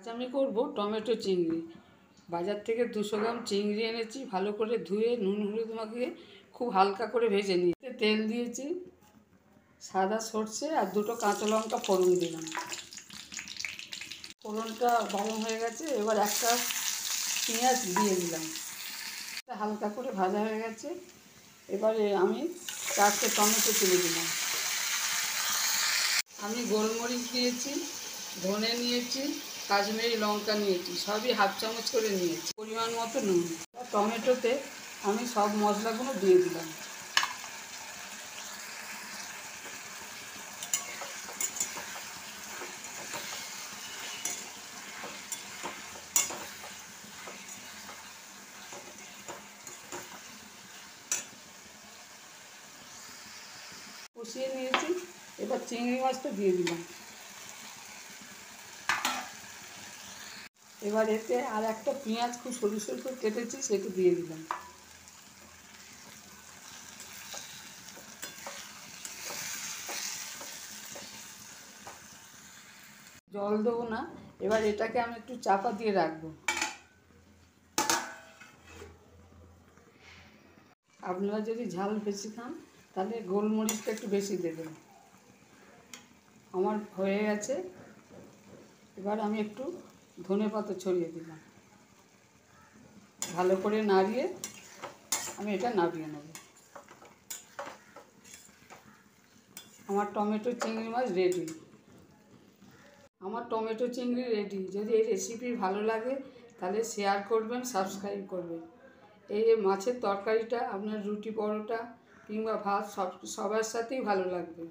আজ আমি করব টমেটো চিংড়ি। বাজার থেকে 200 গ্রাম চিংড়ি এনেছি, ভালো করে ধুয়ে নুন হলুদ মাখিয়ে খুব হালকা করে ভেজে নিয়েছি। তেল দিয়েছি, সাদা সর্ষে আর 2টো কাঁচা লঙ্কা ফোড়ন দিলাম। ফোড়নটা গরম হয়ে গেছে, এবার একটা পেঁয়াজ দিয়ে দিলাম। হালকা করে ভাজা হয়ে গেছে, এবারে আমি 4টে টমেটো তুলে দিলাম। আমি গোলমরিচ নিয়েছি, ধনে নিয়েছি, কাশ্মীরি লঙ্কা নিয়েছি, সবই হাফ চামচ করে নিয়েছি। পরিমাণ মতো নুন। টমেটোতে আমি সব মশলাগুলো দিয়ে দিলাম। কষিয়ে নিয়েছি, এবার চিংড়ি মাছটা দিয়ে দিলাম। এবার এতে আর একটা পেঁয়াজ খুব সরু সরু করে কেটেছি, সেটা দিয়ে দিলাম। জল দেবো না, এবার এটাকে আমি একটু চাপা দিয়ে রাখবো। আপনারা যদি ঝাল বেশি খান তাহলে গোলমরিচটা একটু বেশি দেবেন। আমার হয়ে গেছে, এবার আমি একটু ধনেপাতা ছড়িয়ে দিলাম। ভালো করে নাড়িয়ে আমি এটা নামিয়ে নেব। আমার টমেটো চিংড়ি মাছ রেডি। যদি এই রেসিপি ভালো লাগে তাহলে শেয়ার করবেন, সাবস্ক্রাইব করবেন। এই মাছের তরকারিটা আপনার রুটি পরোটা কিংবা ভাত সবার সাথেই ভালো লাগবে।